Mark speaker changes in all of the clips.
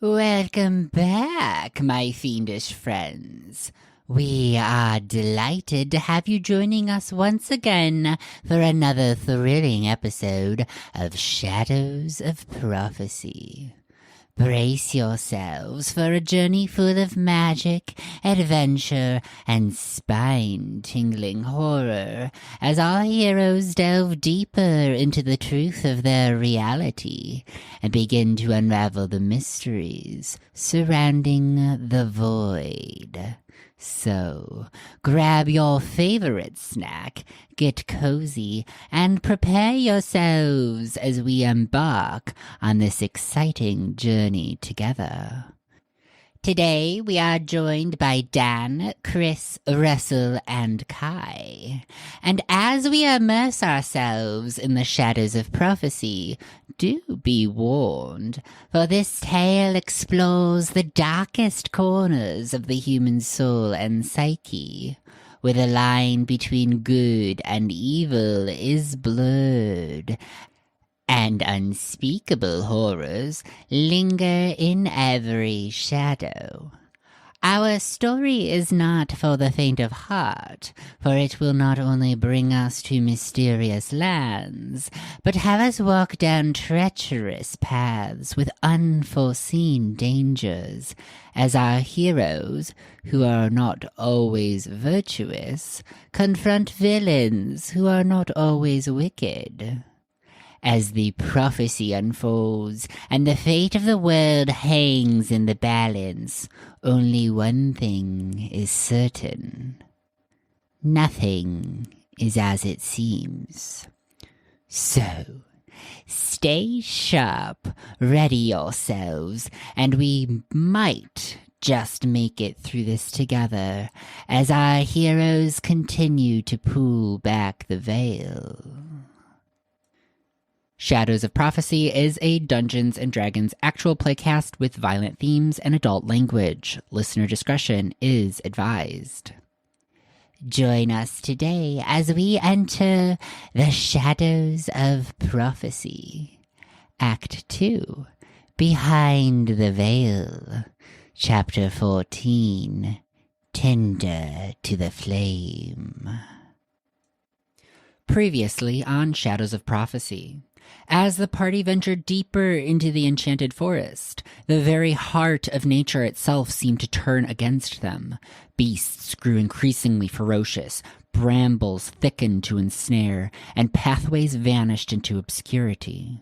Speaker 1: Welcome back, my fiendish friends. We are delighted to have you joining us once again for another thrilling episode of Shadows of Prophecy. Brace yourselves for a journey full of magic, adventure, and spine-tingling horror as our heroes delve deeper into the truth of their reality and begin to unravel the mysteries surrounding the void. So, grab your favorite snack, get cozy, and prepare yourselves as we embark on this exciting journey together. Today, we are joined by Dan, Chris, Russell, and Kai. And as we immerse ourselves in the shadows of prophecy, do be warned, for this tale explores the darkest corners of the human soul and psyche, where the line between good and evil is blurred, and unspeakable horrors linger in every shadow. Our story is not for the faint of heart, for it will not only bring us to mysterious lands, but have us walk down treacherous paths with unforeseen dangers, as our heroes, who are not always virtuous, confront villains who are not always wicked. As the prophecy unfolds and the fate of the world hangs in the balance, only one thing is certain. Nothing is as it seems. So, stay sharp, ready yourselves, and we might just make it through this together as our heroes continue to pull back the veil. Shadows of Prophecy is a Dungeons & Dragons actual playcast with violent themes and adult language. Listener discretion is advised. Join us today as we enter the Shadows of Prophecy. Act 2, Behind the Veil. Chapter 14, Tinder to the Flame. Previously on Shadows of Prophecy. As the party ventured deeper into the enchanted forest, the very heart of nature itself seemed to turn against them. Beasts grew increasingly ferocious, brambles thickened to ensnare, and pathways vanished into obscurity.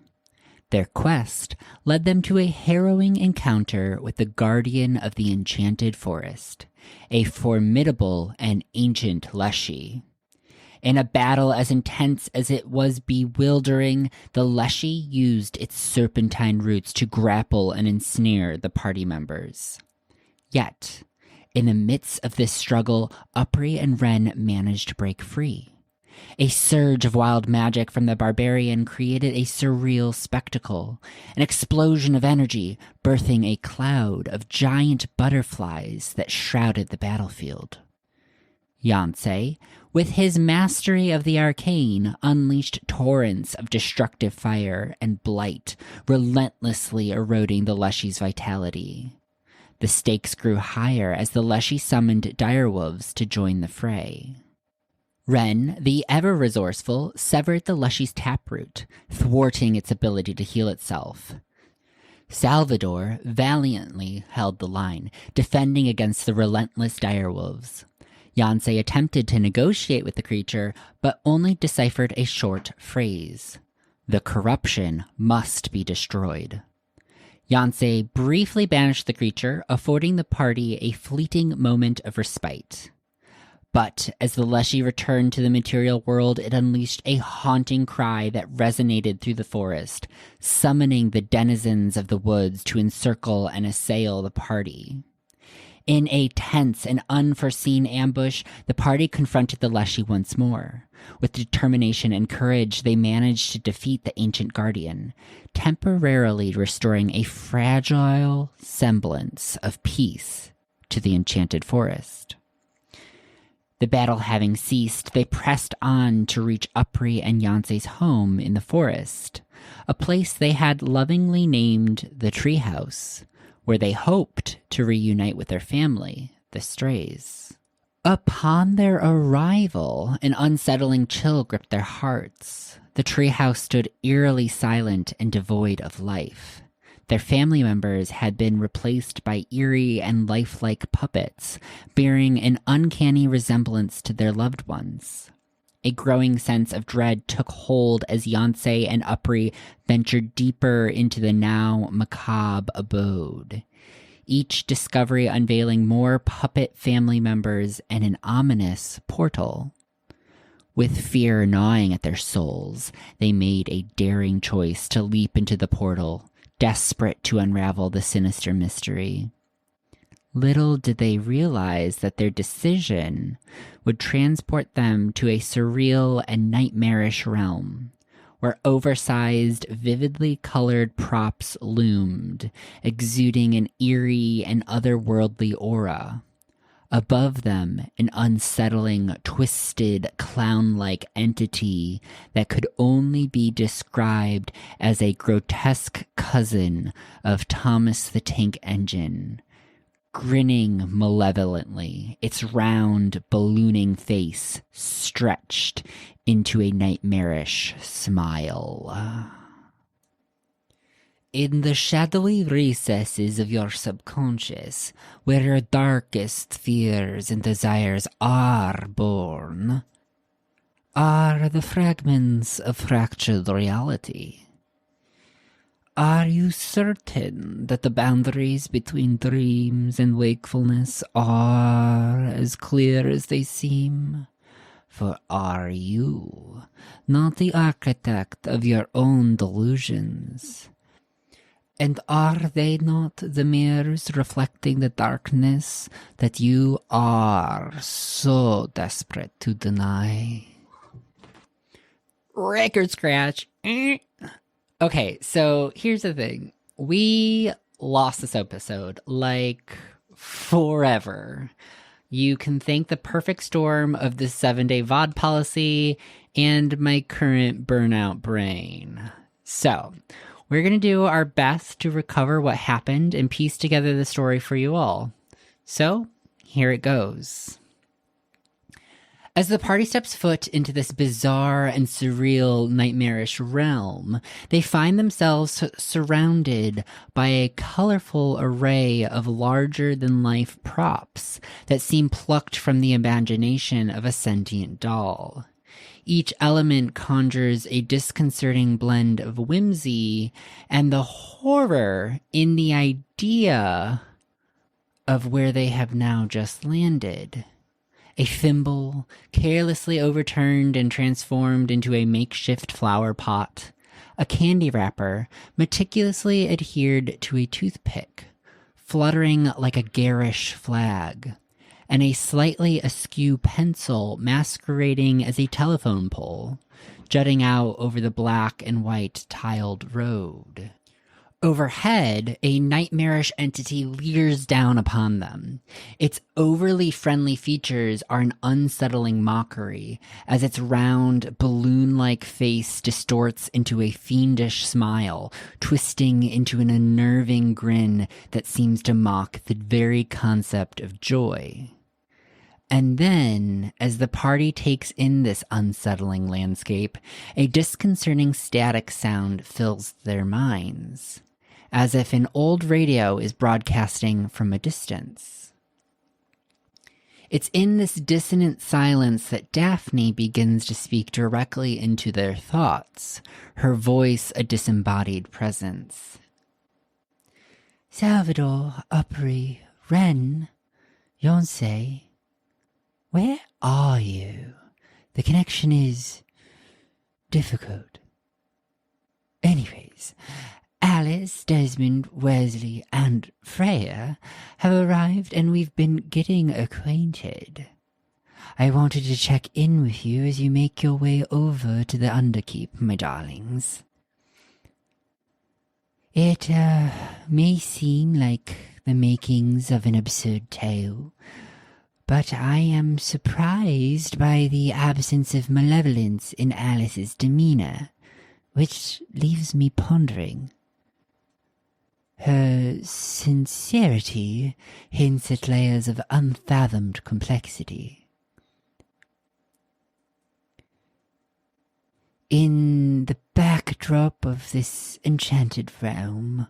Speaker 1: Their quest led them to a harrowing encounter with the guardian of the enchanted forest, a formidable and ancient Leshy. In a battle as intense as it was bewildering, the Leshy used its serpentine roots to grapple and ensnare the party members. Yet, in the midst of this struggle, Upri and Ren managed to break free. A surge of wild magic from the barbarian created a surreal spectacle, an explosion of energy, birthing a cloud of giant butterflies that shrouded the battlefield. Yancey, with his mastery of the arcane, unleashed torrents of destructive fire and blight, relentlessly eroding the Leshy's vitality. The stakes grew higher as the Leshy summoned direwolves to join the fray. Ren, the ever-resourceful, severed the Leshy's taproot, thwarting its ability to heal itself. Salvador valiantly held the line, defending against the relentless direwolves. Yancey attempted to negotiate with the creature, but only deciphered a short phrase. The corruption must be destroyed. Yancey briefly banished the creature, affording the party a fleeting moment of respite. But as the Leshy returned to the material world, it unleashed a haunting cry that resonated through the forest, summoning the denizens of the woods to encircle and assail the party. In a tense and unforeseen ambush, the party confronted the Leshy once more. With determination and courage, they managed to defeat the ancient guardian, temporarily restoring a fragile semblance of peace to the enchanted forest. The battle having ceased, they pressed on to reach Upri and Yancey's home in the forest, a place they had lovingly named the Treehouse, where they hoped to reunite with their family, the Strays. Upon their arrival, an unsettling chill gripped their hearts. The treehouse stood eerily silent and devoid of life. Their family members had been replaced by eerie and lifelike puppets, bearing an uncanny resemblance to their loved ones. A growing sense of dread took hold as Yancey and Upri ventured deeper into the now macabre abode. Each discovery unveiling more puppet family members and an ominous portal. With fear gnawing at their souls, they made a daring choice to leap into the portal, desperate to unravel the sinister mystery. Little did they realize that their decision would transport them to a surreal and nightmarish realm, where oversized, vividly colored props loomed, exuding an eerie and otherworldly aura. Above them, an unsettling, twisted, clown-like entity that could only be described as a grotesque cousin of Thomas the Tank Engine, grinning malevolently, its round, ballooning face stretched into a nightmarish smile. In the shadowy recesses of your subconscious, where your darkest fears and desires are born, are the fragments of fractured reality. Are you certain that the boundaries between dreams and wakefulness are as clear as they seem? For are you not the architect of your own delusions? And are they not the mirrors reflecting the darkness that you are so desperate to deny? Record scratch. Okay, so here's the thing. We lost this episode, like, forever. You can thank the perfect storm of this 7-day VOD policy and my current burnout brain. So, we're going to do our best to recover what happened and piece together the story for you all. So, here it goes. As the party steps foot into this bizarre and surreal, nightmarish realm, they find themselves surrounded by a colorful array of larger-than-life props that seem plucked from the imagination of a sentient doll. Each element conjures a disconcerting blend of whimsy and the horror in the idea of where they have now just landed. A thimble, carelessly overturned and transformed into a makeshift flower pot. A candy wrapper, meticulously adhered to a toothpick, fluttering like a garish flag. And a slightly askew pencil masquerading as a telephone pole, jutting out over the black and white tiled road. Overhead, a nightmarish entity leers down upon them. Its overly friendly features are an unsettling mockery, as its round, balloon-like face distorts into a fiendish smile, twisting into an unnerving grin that seems to mock the very concept of joy. And then, as the party takes in this unsettling landscape, a disconcerting static sound fills their minds, as if an old radio is broadcasting from a distance. It's in this dissonant silence that Daphne begins to speak directly into their thoughts, her voice a disembodied presence. Salvador, Upri, Ren, Yonsei, where are you? The connection is difficult. Anyways, Alice, Desmond, Wesley, and Freya have arrived and we've been getting acquainted. I wanted to check in with you as you make your way over to the Underkeep, my darlings. It may seem like the makings of an absurd tale, but I am surprised by the absence of malevolence in Alice's demeanor, which leaves me pondering. Her sincerity hints at layers of unfathomed complexity. In the backdrop of this enchanted realm,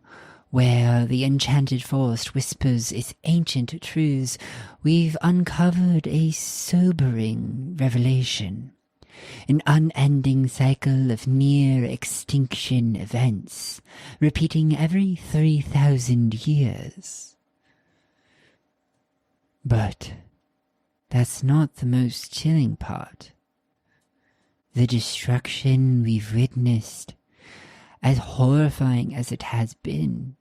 Speaker 1: where the enchanted forest whispers its ancient truths, we've uncovered a sobering revelation. An unending cycle of near-extinction events, repeating every 3,000 years. But that's not the most chilling part. The destruction we've witnessed, as horrifying as it has been,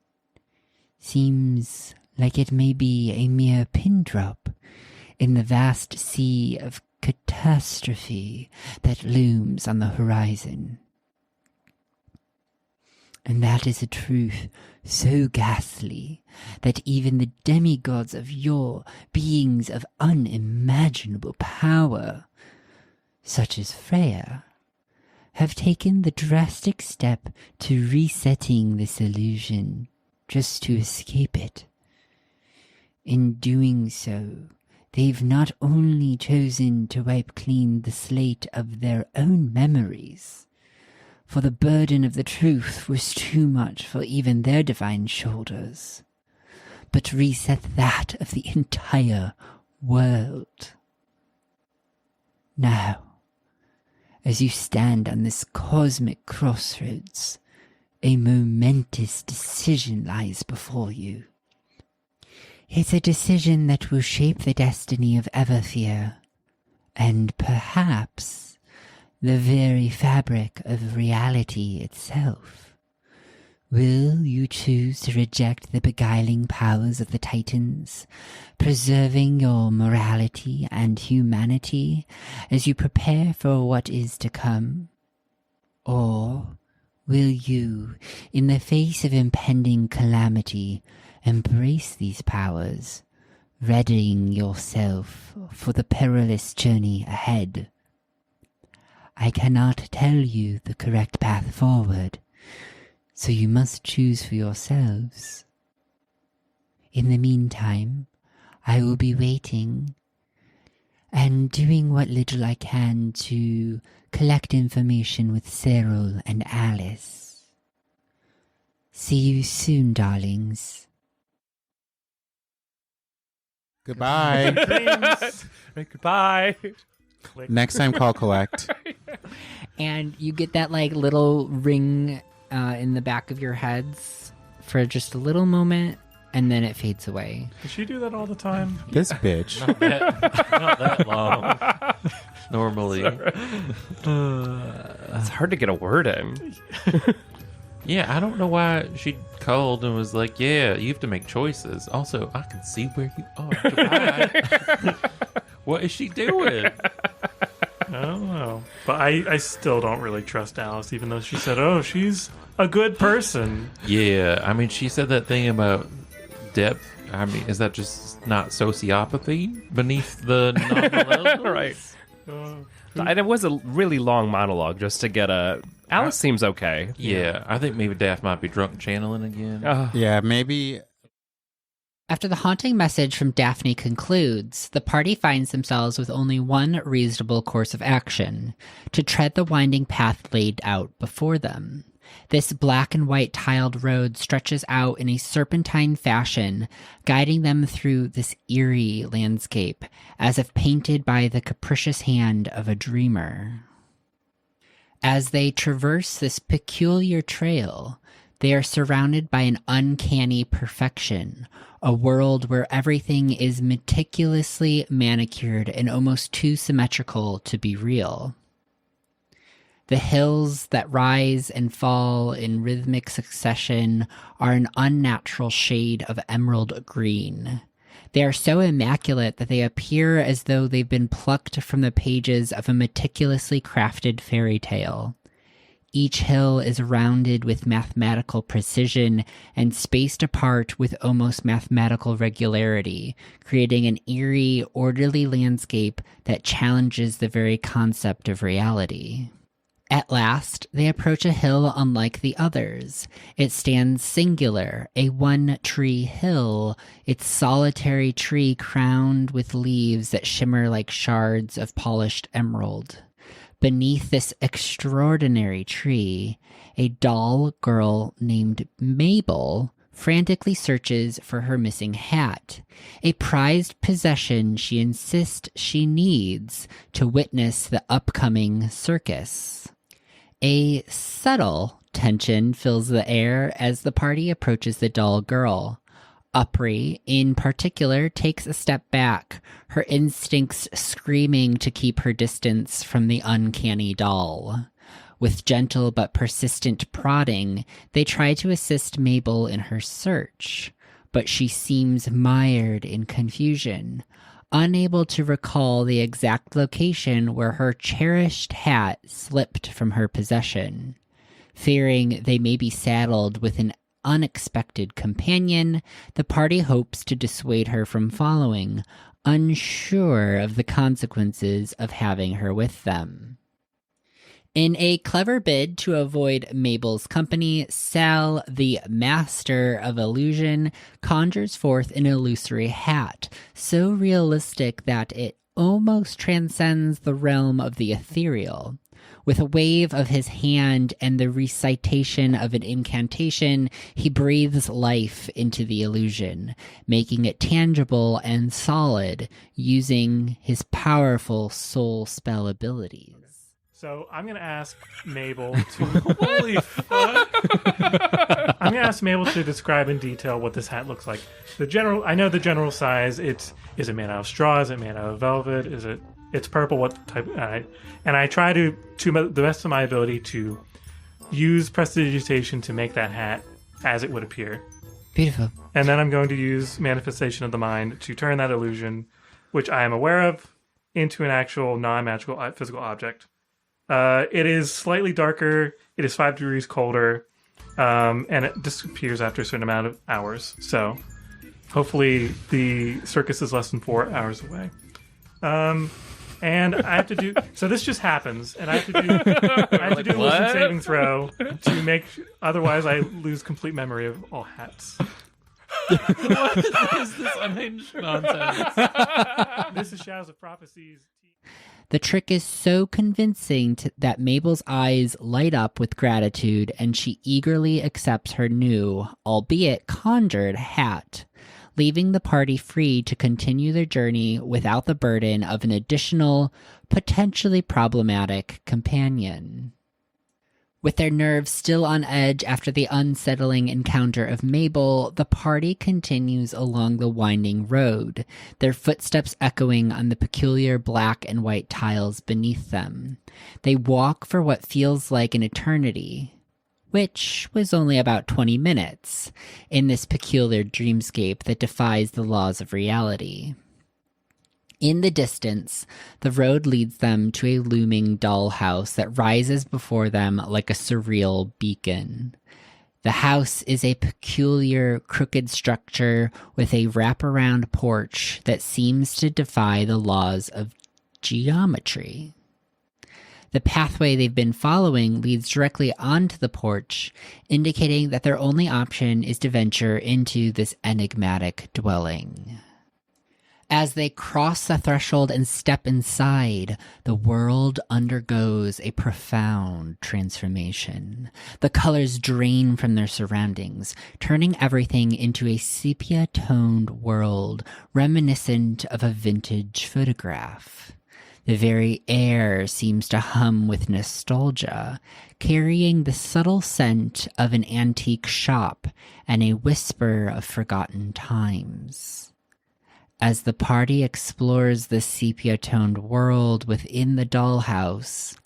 Speaker 1: seems like it may be a mere pin drop in the vast sea of catastrophe that looms on the horizon. And that is a truth so ghastly that even the demigods of yore, beings of unimaginable power, such as Freya, have taken the drastic step to resetting this illusion just to escape it. In doing so, they've not only chosen to wipe clean the slate of their own memories, for the burden of the truth was too much for even their divine shoulders, but reset that of the entire world. Now, as you stand on this cosmic crossroads, a momentous decision lies before you. It's a decision that will shape the destiny of Everfear, and perhaps the very fabric of reality itself. Will you choose to reject the beguiling powers of the Titans, preserving your morality and humanity as you prepare for what is to come? Or will you, in the face of impending calamity, embrace these powers, readying yourself for the perilous journey ahead? I cannot tell you the correct path forward, so you must choose for yourselves. In the meantime, I will be waiting and doing what little I can to collect information with Cyril and Alice. See you soon, darlings.
Speaker 2: Goodbye.
Speaker 3: Goodbye.
Speaker 2: Next time, call collect.
Speaker 1: And you get that like little ring in the back of your heads for just a little moment, and then it fades away.
Speaker 3: Does she do that all the time?
Speaker 2: This bitch.
Speaker 4: Not that long. Normally.
Speaker 5: It's hard to get a word in.
Speaker 4: Yeah, I don't know why she called and was like, yeah, you have to make choices. Also, I can see where you are. Goodbye. What is she doing?
Speaker 3: I don't know. But I still don't really trust Alice, even though she said, oh, she's a good person.
Speaker 4: Yeah, I mean, she said that thing about depth. I mean, is that just not sociopathy beneath the non-millennials?
Speaker 5: Right. And it was a really long monologue just to get a... Alice seems okay.
Speaker 4: Yeah, I think maybe Daft might be drunk channeling again.
Speaker 2: Yeah, maybe.
Speaker 1: After the haunting message from Daphne concludes, the party finds themselves with only one reasonable course of action: to tread the winding path laid out before them. This black and white tiled road stretches out in a serpentine fashion, guiding them through this eerie landscape, as if painted by the capricious hand of a dreamer. As they traverse this peculiar trail, they are surrounded by an uncanny perfection, a world where everything is meticulously manicured and almost too symmetrical to be real. The hills that rise and fall in rhythmic succession are an unnatural shade of emerald green. They are so immaculate that they appear as though they've been plucked from the pages of a meticulously crafted fairy tale. Each hill is rounded with mathematical precision and spaced apart with almost mathematical regularity, creating an eerie, orderly landscape that challenges the very concept of reality. At last, they approach a hill unlike the others. It stands singular, a one-tree hill, its solitary tree crowned with leaves that shimmer like shards of polished emerald. Beneath this extraordinary tree, a doll girl named Mabel frantically searches for her missing hat, a prized possession she insists she needs to witness the upcoming circus. A subtle tension fills the air as the party approaches the doll girl. Upri, in particular, takes a step back, her instincts screaming to keep her distance from the uncanny doll. With gentle but persistent prodding, they try to assist Mabel in her search, but she seems mired in confusion, unable to recall the exact location where her cherished hat slipped from her possession. Fearing they may be saddled with an unexpected companion, the party hopes to dissuade her from following, unsure of the consequences of having her with them. In a clever bid to avoid Mabel's company, Sal, the master of illusion, conjures forth an illusory hat, so realistic that it almost transcends the realm of the ethereal. With a wave of his hand and the recitation of an incantation, he breathes life into the illusion, making it tangible and solid, using his powerful soul spell abilities.
Speaker 3: So I'm going to ask Mabel to... Holy fuck! I'm going to ask Mabel to describe in detail what this hat looks like. I know the general size. Is it made out of straw? Is it made out of velvet? It's purple? What type? And I try to the best of my ability to use prestidigitation to make that hat as it would appear.
Speaker 1: Beautiful.
Speaker 3: And then I'm going to use manifestation of the mind to turn that illusion, which I am aware of, into an actual non-magical physical object. It is slightly darker. It is 5 degrees colder, and it disappears after a certain amount of hours. So, hopefully, the circus is less than 4 hours away. And I have to do. So this just happens, and I have to do a wisdom saving throw to make. Otherwise, I lose complete memory of all hats.
Speaker 4: What is this unhinged nonsense?
Speaker 3: This is Shadows of Prophecies.
Speaker 1: The trick is so convincing that Mabel's eyes light up with gratitude, and she eagerly accepts her new, albeit conjured, hat, leaving the party free to continue their journey without the burden of an additional, potentially problematic companion. With their nerves still on edge after the unsettling encounter of Mabel, the party continues along the winding road, their footsteps echoing on the peculiar black and white tiles beneath them. They walk for what feels like an eternity, which was only about 20 minutes, in this peculiar dreamscape that defies the laws of reality. In the distance, the road leads them to a looming dollhouse that rises before them like a surreal beacon. The house is a peculiar, crooked structure with a wraparound porch that seems to defy the laws of geometry. The pathway they've been following leads directly onto the porch, indicating that their only option is to venture into this enigmatic dwelling. As they cross the threshold and step inside, the world undergoes a profound transformation. The colors drain from their surroundings, turning everything into a sepia-toned world reminiscent of a vintage photograph. The very air seems to hum with nostalgia, carrying the subtle scent of an antique shop and a whisper of forgotten times. As the party explores the sepia-toned world within the dollhouse,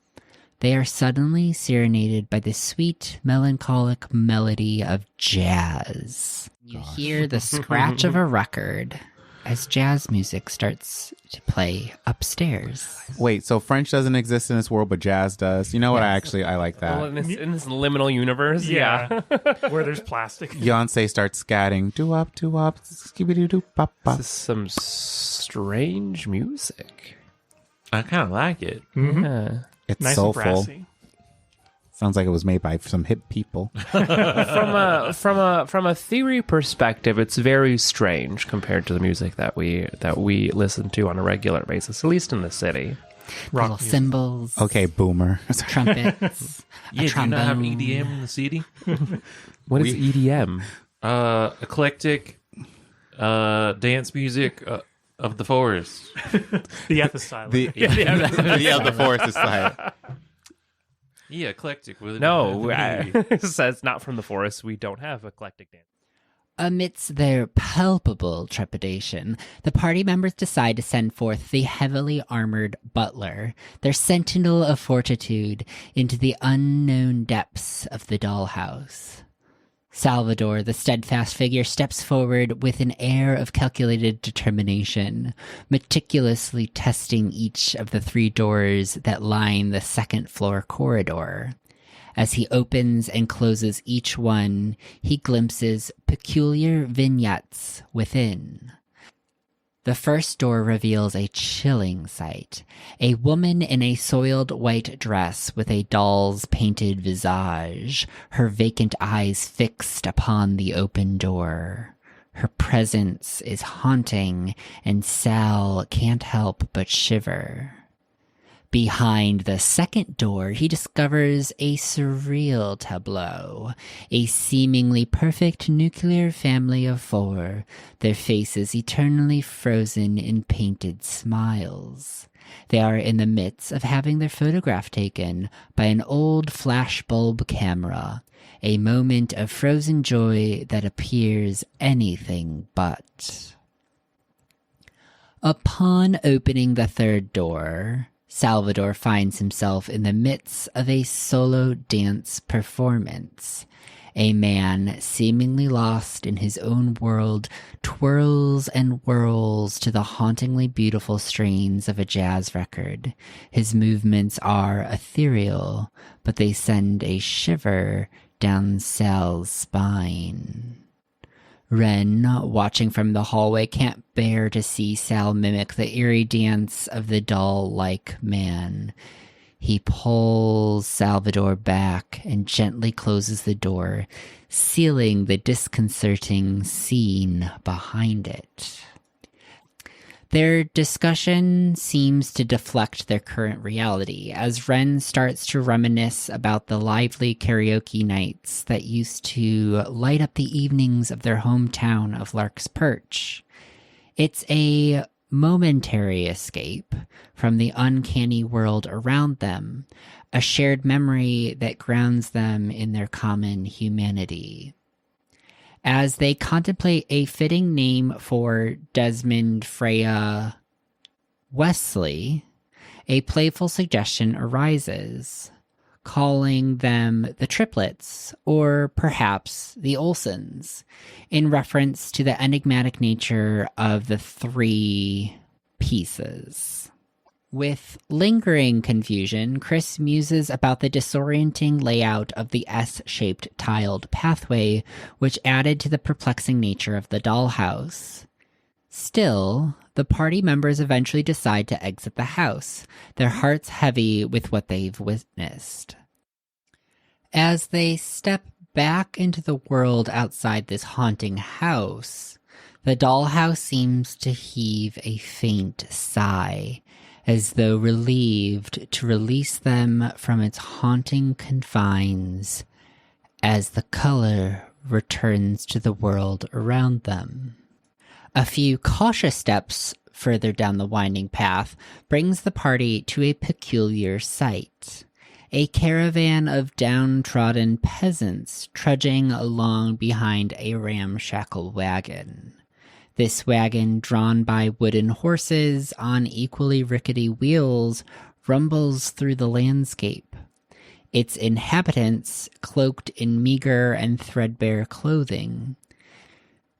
Speaker 1: they are suddenly serenaded by the sweet, melancholic melody of jazz. You hear the scratch of a record as jazz music starts to play upstairs.
Speaker 2: Wait, so French doesn't exist in this world, but jazz does? You know what?
Speaker 1: Yes.
Speaker 2: I like that.
Speaker 5: Well, in this liminal universe,
Speaker 3: Yeah. Where there's plastic.
Speaker 2: Beyonce starts scatting. Doo-wop, doo-wop, skibidi-doo-pop-pop.
Speaker 5: This is some strange music.
Speaker 4: I kind of like it.
Speaker 3: Mm-hmm.
Speaker 5: Yeah.
Speaker 2: It's
Speaker 3: Nice
Speaker 2: soulful.
Speaker 3: and brassy.
Speaker 2: Sounds like it was made by some hip people.
Speaker 5: From a theory perspective, it's very strange compared to the music that we listen to on a regular basis, at least in the city.
Speaker 1: Little cymbals.
Speaker 2: Okay, boomer.
Speaker 1: Trumpets.
Speaker 4: Yeah, do you not have EDM in the city?
Speaker 5: What is EDM?
Speaker 4: Eclectic dance music of the forest.
Speaker 3: The F is silent.
Speaker 2: The forest is silent.
Speaker 4: Yeah, eclectic. With
Speaker 5: It says not from the forest. We don't have eclectic dance.
Speaker 1: Amidst their palpable trepidation, the party members decide to send forth the heavily armored butler, their sentinel of fortitude, into the unknown depths of the dollhouse. Salvador, the steadfast figure, steps forward with an air of calculated determination, meticulously testing each of the 3 doors that line the second-floor corridor. As he opens and closes each one, he glimpses peculiar vignettes within. The first door reveals a chilling sight. A woman in a soiled white dress with a doll's painted visage, her vacant eyes fixed upon the open door. Her presence is haunting, and Sal can't help but shiver. Behind the second door, he discovers a surreal tableau. A seemingly perfect nuclear family of 4, their faces eternally frozen in painted smiles. They are in the midst of having their photograph taken by an old flashbulb camera, a moment of frozen joy that appears anything but. Upon opening the third door, Salvador finds himself in the midst of a solo dance performance. A man, seemingly lost in his own world, twirls and whirls to the hauntingly beautiful strains of a jazz record. His movements are ethereal, but they send a shiver down Sal's spine. Ren, watching from the hallway, can't bear to see Sal mimic the eerie dance of the doll-like man. He pulls Salvador back and gently closes the door, sealing the disconcerting scene behind it. Their discussion seems to deflect their current reality as Ren starts to reminisce about the lively karaoke nights that used to light up the evenings of their hometown of Lark's Perch. It's a momentary escape from the uncanny world around them, a shared memory that grounds them in their common humanity. As they contemplate a fitting name for Desmond, Freya, Wesley, a playful suggestion arises, calling them the Triplets, or perhaps the Olsons, in reference to the enigmatic nature of the 3 pieces. With lingering confusion, Chris muses about the disorienting layout of the S-shaped tiled pathway, which added to the perplexing nature of the dollhouse. Still, the party members eventually decide to exit the house, their hearts heavy with what they've witnessed. As they step back into the world outside this haunting house, the dollhouse seems to heave a faint sigh, as though relieved to release them from its haunting confines as the color returns to the world around them. A few cautious steps further down the winding path brings the party to a peculiar sight. A caravan of downtrodden peasants trudging along behind a ramshackle wagon. This wagon, drawn by wooden horses on equally rickety wheels, rumbles through the landscape. Its inhabitants, cloaked in meager and threadbare clothing,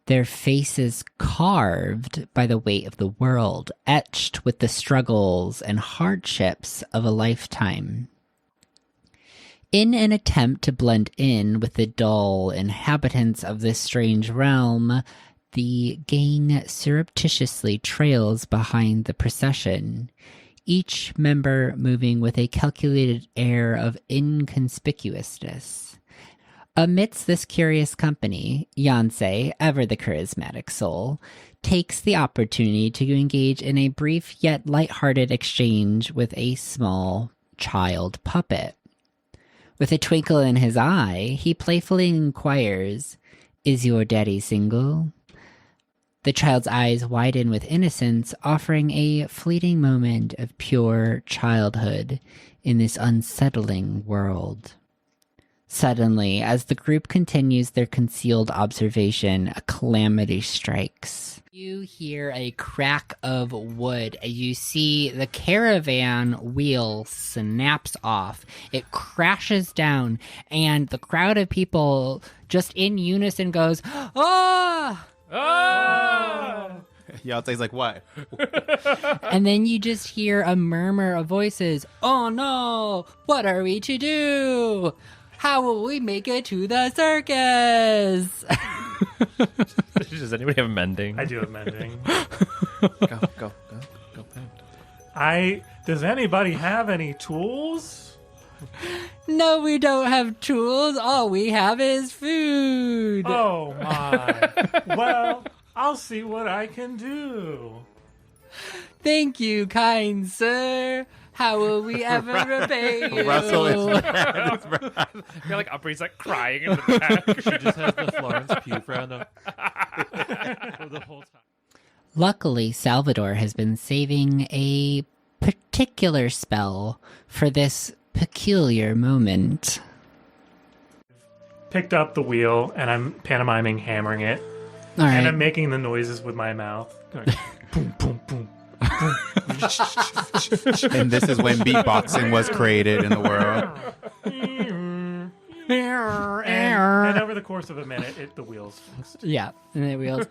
Speaker 1: their faces carved by the weight of the world, etched with the struggles and hardships of a lifetime. In an attempt to blend in with the dull inhabitants of this strange realm, the gang surreptitiously trails behind the procession, each member moving with a calculated air of inconspicuousness. Amidst this curious company, Yancey, ever the charismatic soul, takes the opportunity to engage in a brief yet light-hearted exchange with a small child puppet. With a twinkle in his eye, he playfully inquires, "Is your daddy single?" The child's eyes widen with innocence, offering a fleeting moment of pure childhood in this unsettling world. Suddenly, as the group continues their concealed observation, a calamity strikes. You hear a crack of wood as you see the caravan wheel snaps off. It crashes down, and the crowd of people just in unison goes, "Ah!"
Speaker 2: Yancey's like, what?
Speaker 1: And then you just hear a murmur of voices. "Oh no! What are we to do? How will we make it to the circus?"
Speaker 5: Does anybody have mending?
Speaker 3: I do have mending.
Speaker 5: Go.
Speaker 3: Does anybody have any tools?
Speaker 1: No, we don't have tools. All we have is food.
Speaker 3: Oh my. Well, I'll see what I can do.
Speaker 1: Thank you, kind sir. How will we ever repay you?
Speaker 2: Russell is
Speaker 5: You're like Aubrey's like crying in the back.
Speaker 4: She just has the Florence Pugh frown up the whole time.
Speaker 1: Luckily, Salvador has been saving a particular spell for this peculiar moment.
Speaker 3: Picked up the wheel and I'm pantomiming hammering it.
Speaker 1: All right.
Speaker 3: And I'm making the noises with my mouth. Going, boom, boom, boom.
Speaker 2: and this is when beatboxing was created in the world.
Speaker 3: And over the course of a minute, the wheels fixed.
Speaker 1: Yeah, and then we'll.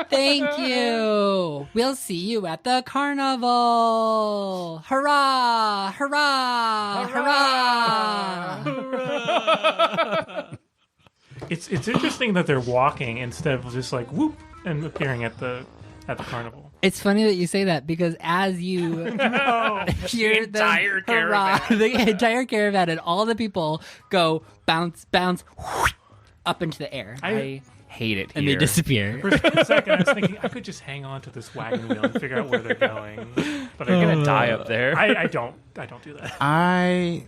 Speaker 1: Thank you. We'll see you at the carnival. Hurrah! Hurrah! Hurrah!
Speaker 3: It's interesting that they're walking instead of just like whoop and appearing at the carnival.
Speaker 1: It's funny that you say that because as you hear the
Speaker 5: entire
Speaker 1: hurrah,
Speaker 5: caravan.
Speaker 1: the entire caravan and all the people go bounce, bounce, up into the air.
Speaker 3: I
Speaker 5: hate it
Speaker 1: and
Speaker 5: here.
Speaker 1: they disappear.
Speaker 3: For a split second, I was thinking I could just hang on to this wagon wheel and figure out where they're going. But
Speaker 5: You're gonna die up there.
Speaker 3: I don't do that.
Speaker 2: I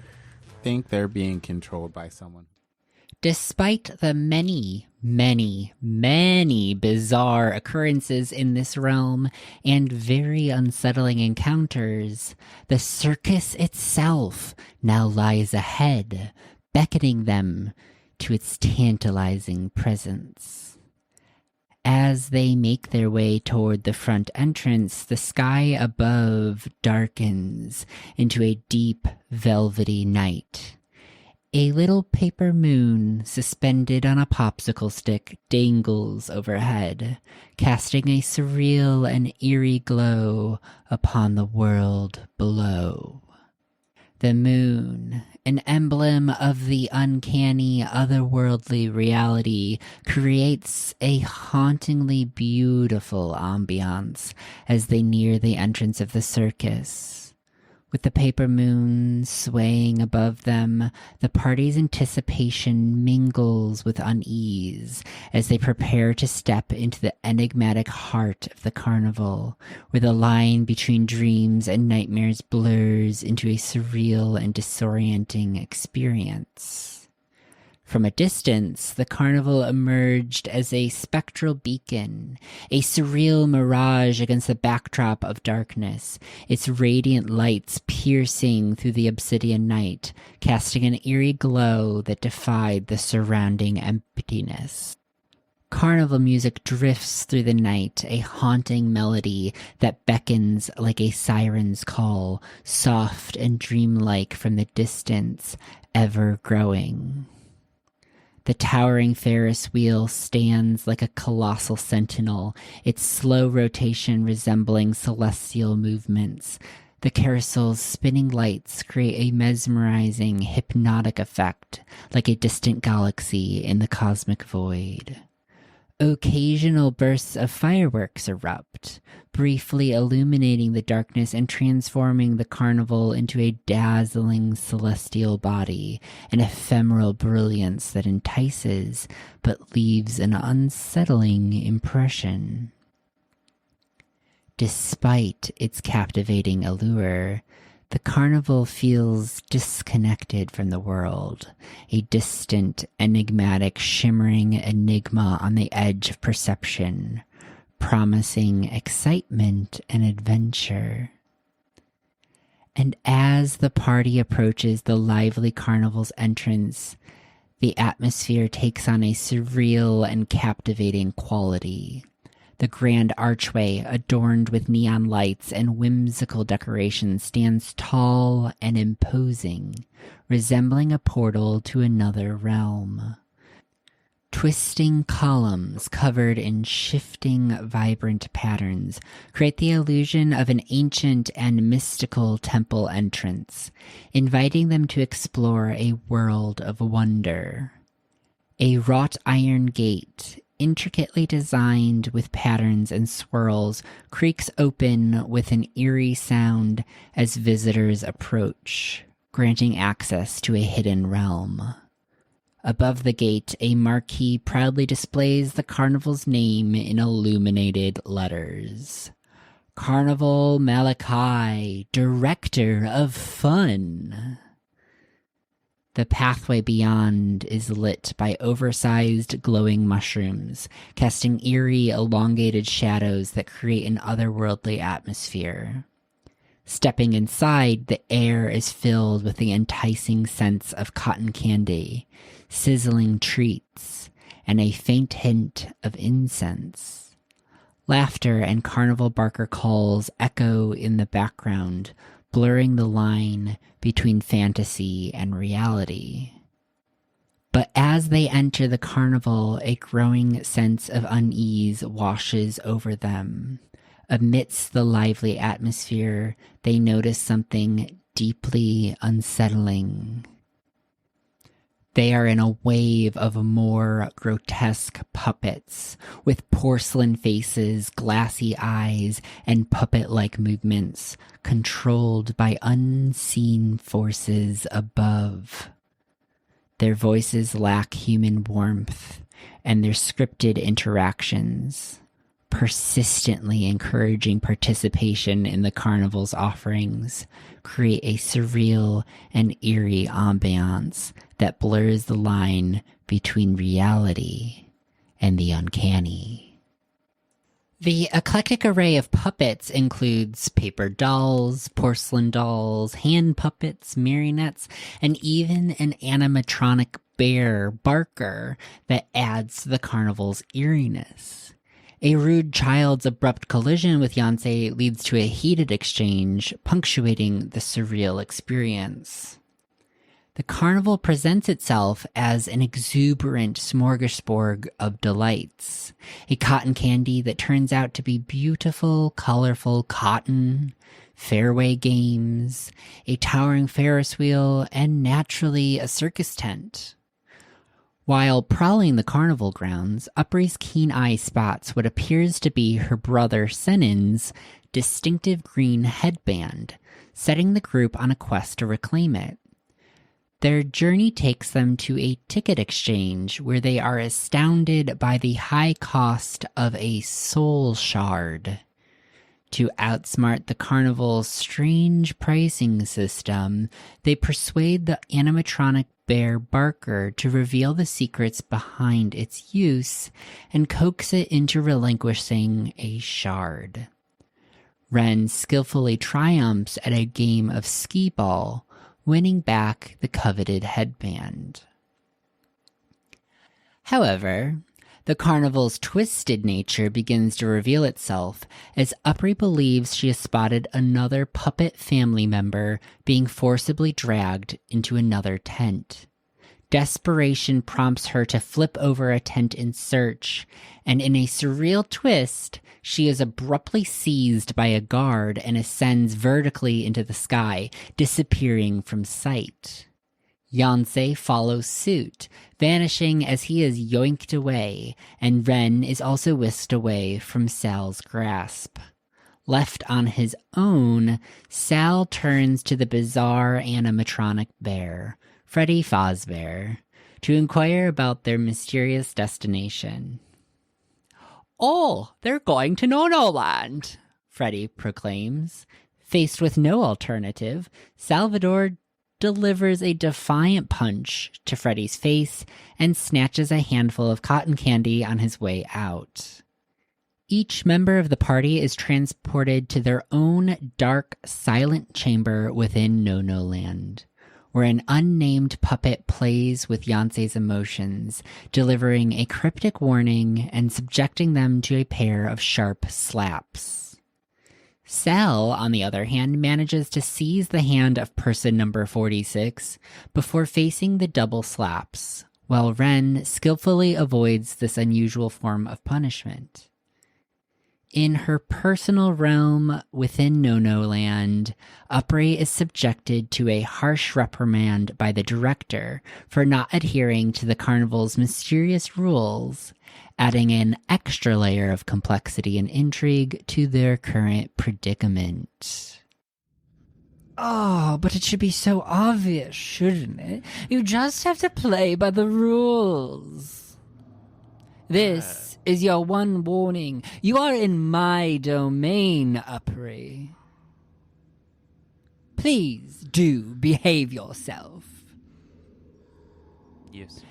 Speaker 2: think they're being controlled by someone.
Speaker 1: Despite the many, many, many bizarre occurrences in this realm and very unsettling encounters, the circus itself now lies ahead, beckoning them to its tantalizing presence. As they make their way toward the front entrance, the sky above darkens into a deep, velvety night. A little paper moon suspended on a popsicle stick dangles overhead, casting a surreal and eerie glow upon the world below. The moon, an emblem of the uncanny, otherworldly reality, creates a hauntingly beautiful ambiance as they near the entrance of the circus. With the paper moon swaying above them, the party's anticipation mingles with unease as they prepare to step into the enigmatic heart of the carnival, where the line between dreams and nightmares blurs into a surreal and disorienting experience. From a distance, the carnival emerged as a spectral beacon, a surreal mirage against the backdrop of darkness, its radiant lights piercing through the obsidian night, casting an eerie glow that defied the surrounding emptiness. Carnival music drifts through the night, a haunting melody that beckons like a siren's call, soft and dreamlike from the distance, ever growing. The towering Ferris wheel stands like a colossal sentinel, its slow rotation resembling celestial movements. The carousel's spinning lights create a mesmerizing, hypnotic effect, like a distant galaxy in the cosmic void. Occasional bursts of fireworks erupt, briefly illuminating the darkness and transforming the carnival into a dazzling celestial body, an ephemeral brilliance that entices but leaves an unsettling impression. Despite its captivating allure, the carnival feels disconnected from the world, a distant, enigmatic, shimmering enigma on the edge of perception, promising excitement and adventure. And as the party approaches the lively carnival's entrance, the atmosphere takes on a surreal and captivating quality. The grand archway, adorned with neon lights and whimsical decorations, stands tall and imposing, resembling a portal to another realm. Twisting columns covered in shifting, vibrant patterns create the illusion of an ancient and mystical temple entrance, inviting them to explore a world of wonder. A wrought iron gate, intricately designed with patterns and swirls, creaks open with an eerie sound as visitors approach, granting access to a hidden realm. Above the gate, a marquee proudly displays the carnival's name in illuminated letters. Carnival Malachi, Director of Fun. The pathway beyond is lit by oversized glowing mushrooms, casting eerie, elongated shadows that create an otherworldly atmosphere. Stepping inside, the air is filled with the enticing scents of cotton candy, sizzling treats, and a faint hint of incense. Laughter and carnival barker calls echo in the background, blurring the line between fantasy and reality. But as they enter the carnival, a growing sense of unease washes over them. Amidst the lively atmosphere, they notice something deeply unsettling. They are in a wave of more grotesque puppets, with porcelain faces, glassy eyes, and puppet-like movements, controlled by unseen forces above. Their voices lack human warmth, and their scripted interactions, persistently encouraging participation in the carnival's offerings, create a surreal and eerie ambiance that blurs the line between reality and the uncanny. The eclectic array of puppets includes paper dolls, porcelain dolls, hand puppets, marionettes, and even an animatronic bear, Barker, that adds to the carnival's eeriness. A rude child's abrupt collision with Yancey leads to a heated exchange, punctuating the surreal experience. The carnival presents itself as an exuberant smorgasbord of delights. A cotton candy that turns out to be beautiful, colorful cotton, fairway games, a towering Ferris wheel, and naturally a circus tent. While prowling the carnival grounds, Upri's keen eye spots what appears to be her brother Senin's distinctive green headband, setting the group on a quest to reclaim it. Their journey takes them to a ticket exchange where they are astounded by the high cost of a soul shard. To outsmart the carnival's strange pricing system, they persuade the animatronic bear Barker to reveal the secrets behind its use and coax it into relinquishing a shard. Ren skillfully triumphs at a game of skee-ball, winning back the coveted headband. However, the carnival's twisted nature begins to reveal itself as Upri believes she has spotted another puppet family member being forcibly dragged into another tent. Desperation prompts her to flip over a tent in search, and in a surreal twist, she is abruptly seized by a guard and ascends vertically into the sky, disappearing from sight. Yancey follows suit, vanishing as he is yoinked away, and Ren is also whisked away from Sal's grasp. Left on his own, Sal turns to the bizarre animatronic bear, Freddy Fazbear, to inquire about their mysterious destination. "Oh, they're going to No-No Land," Freddy proclaims. Faced with no alternative, Salvador delivers a defiant punch to Freddy's face and snatches a handful of cotton candy on his way out. Each member of the party is transported to their own dark, silent chamber within No-No Land, where an unnamed puppet plays with Yancey's emotions, delivering a cryptic warning and subjecting them to a pair of sharp slaps. Sal, on the other hand, manages to seize the hand of person number 46 before facing the double slaps, while Ren skillfully avoids this unusual form of punishment. In her personal realm within No-No Land, Upri is subjected to a harsh reprimand by the director for not adhering to the carnival's mysterious rules, adding an extra layer of complexity and intrigue to their current predicament. Oh, but it should be so obvious, shouldn't it? You just have to play by the rules. This is your one warning. You are in my domain, Upri. Please do behave yourself.
Speaker 4: Yes.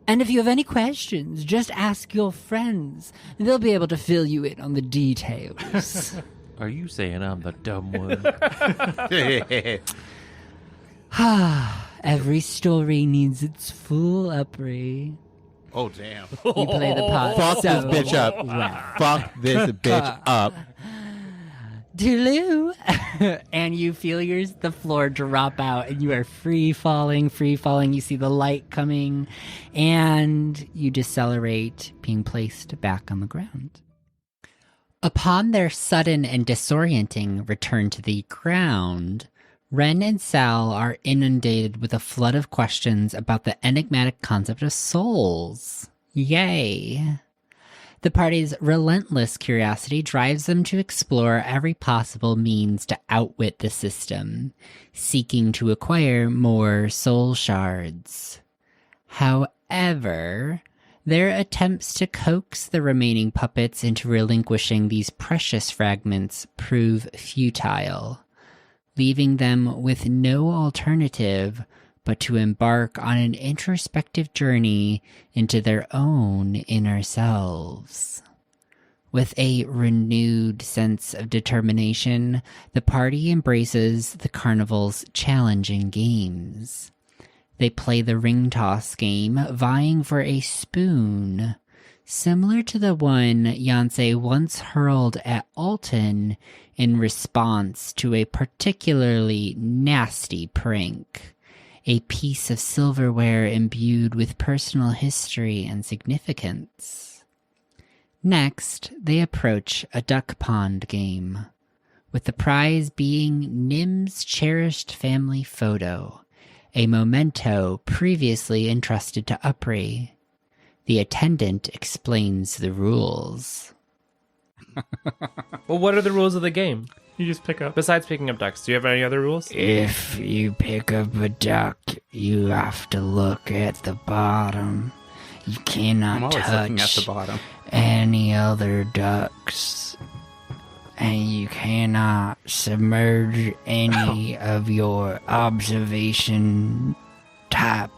Speaker 1: And if you have any questions, just ask your friends. They'll be able to fill you in on the details.
Speaker 4: Are you saying I'm the dumb one?
Speaker 1: Every story needs its full Upri.
Speaker 2: Oh, damn.
Speaker 1: You play the part
Speaker 2: Fuck
Speaker 1: so
Speaker 2: this bitch up.
Speaker 1: well.
Speaker 2: Fuck this bitch up.
Speaker 1: Toodaloo. And you feel the floor drop out and you are free falling. You see the light coming and you decelerate, being placed back on the ground. Upon their sudden and disorienting return to the ground, Ren and Sal are inundated with a flood of questions about the enigmatic concept of souls. Yay! The party's relentless curiosity drives them to explore every possible means to outwit the system, seeking to acquire more soul shards. However, their attempts to coax the remaining puppets into relinquishing these precious fragments prove futile, leaving them with no alternative but to embark on an introspective journey into their own inner selves. With a renewed sense of determination, the party embraces the carnival's challenging games. They play the ring toss game, vying for a spoon, similar to the one Yancey once hurled at Alton in response to a particularly nasty prank. A piece of silverware imbued with personal history and significance. Next, they approach a duck pond game, with the prize being Nim's cherished family photo, a memento previously entrusted to Upri. The attendant explains the rules.
Speaker 5: Well, what are the rules of the game?
Speaker 3: You just pick up.
Speaker 5: Besides picking up ducks, do you have any other rules?
Speaker 1: If you pick up a duck, you have to look at the bottom. You
Speaker 2: I'm
Speaker 1: cannot
Speaker 2: always looking at the
Speaker 1: touch
Speaker 2: bottom.
Speaker 1: any other ducks. And you cannot submerge any of your observation type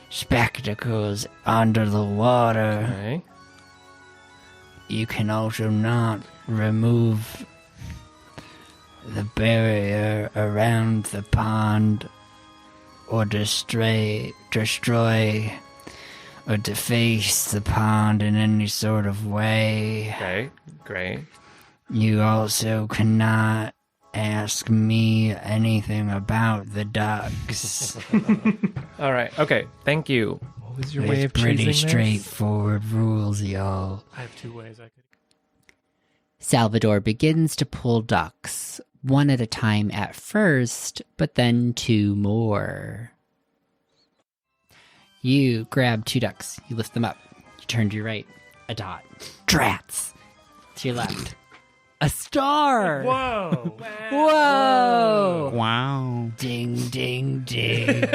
Speaker 1: spectacles under the water.
Speaker 5: Okay.
Speaker 1: You can also not remove the barrier around the pond or destroy or deface the pond in any sort of way.
Speaker 5: Okay, great.
Speaker 1: You also cannot ask me anything about the ducks.
Speaker 5: All right, okay, thank you. What was your way
Speaker 1: It's
Speaker 5: of
Speaker 1: pretty
Speaker 5: choosing this?
Speaker 1: straightforward rules, y'all.
Speaker 3: I have two ways I could.
Speaker 1: Salvador begins to pull ducks, one at a time at first, but then two more. You grab 2 ducks. You lift them up. You turn to your right. A dot. Drats. To your left. A star.
Speaker 3: Whoa.
Speaker 1: Whoa.
Speaker 2: Wow.
Speaker 1: Ding, ding, ding.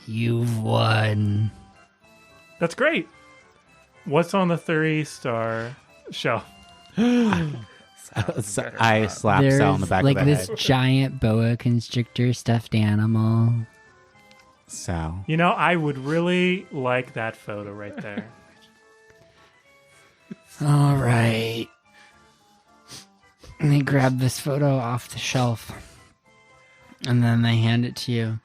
Speaker 1: You've won.
Speaker 3: That's great. What's on the 3-star shelf?
Speaker 2: I slapped
Speaker 1: There's
Speaker 2: Sal on the back
Speaker 1: like
Speaker 2: of the
Speaker 1: this
Speaker 2: head.
Speaker 1: giant boa constrictor stuffed animal.
Speaker 2: Sal.
Speaker 3: You know, I would really like that photo right there.
Speaker 1: All right. And they grab this photo off the shelf. And then they hand it to you.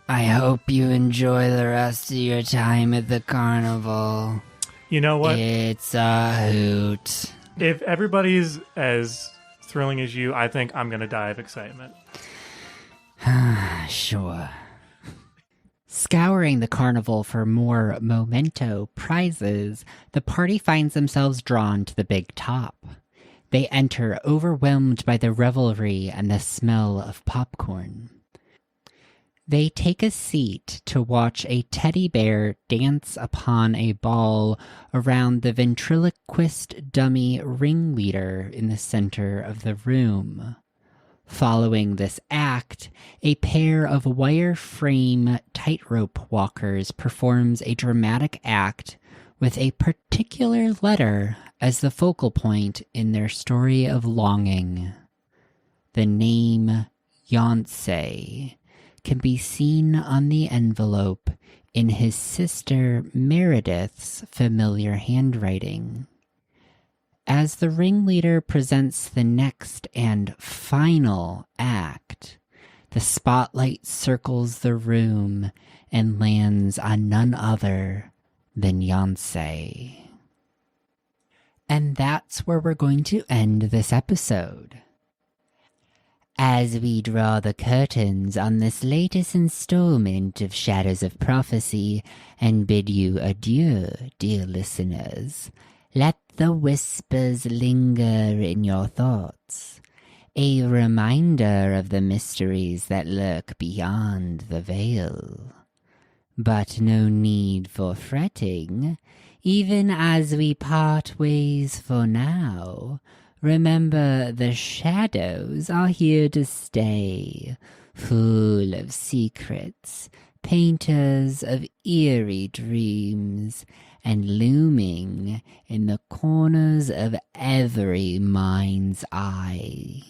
Speaker 1: I hope you enjoy the rest of your time at the carnival.
Speaker 3: You know what?
Speaker 1: It's a hoot.
Speaker 3: If everybody's as thrilling as you, I think I'm going to die of excitement.
Speaker 1: Sure. Scouring the carnival for more memento prizes, the party finds themselves drawn to the big top. They enter overwhelmed by the revelry and the smell of popcorn. They take a seat to watch a teddy bear dance upon a ball around the ventriloquist dummy ringleader in the center of the room. Following this act, a pair of wire-frame tightrope walkers performs a dramatic act with a particular letter as the focal point in their story of longing. The name Yonsei can be seen on the envelope in his sister Meredith's familiar handwriting. As the ringleader presents the next and final act, the spotlight circles the room and lands on none other than Yonsei. And that's where we're going to end this episode. As we draw the curtains on this latest installment of Shadows of Prophecy and bid you adieu, dear listeners, let the whispers linger in your thoughts, a reminder of the mysteries that lurk beyond the veil. But no need for fretting, even as we part ways for now. Remember, the shadows are here to stay, full of secrets, painters of eerie dreams, and looming in the corners of every mind's eye.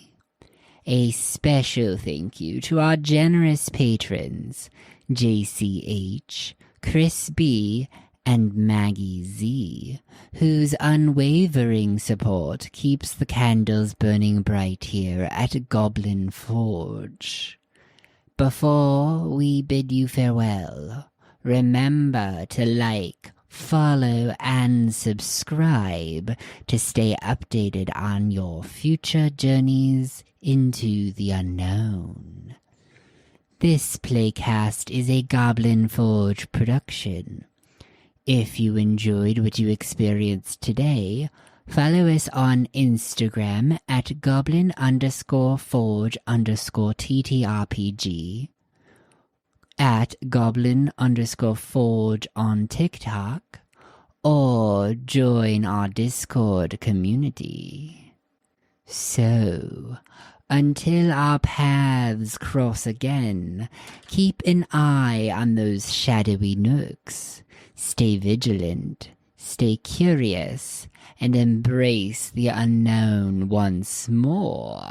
Speaker 1: A special thank you to our generous patrons, JayCeeAitch, Chris B, and Maggie Z, whose unwavering support keeps the candles burning bright here at Goblin Forge. Before we bid you farewell, remember to like, follow, and subscribe to stay updated on your future journeys into the unknown. This playcast is a Goblin Forge production. If you enjoyed what you experienced today, follow us on Instagram at goblin_forge_TTRPG, at goblin_forge on TikTok, or join our Discord community. So, until our paths cross again, keep an eye on those shadowy nooks. Stay vigilant, stay curious, and embrace the unknown once more.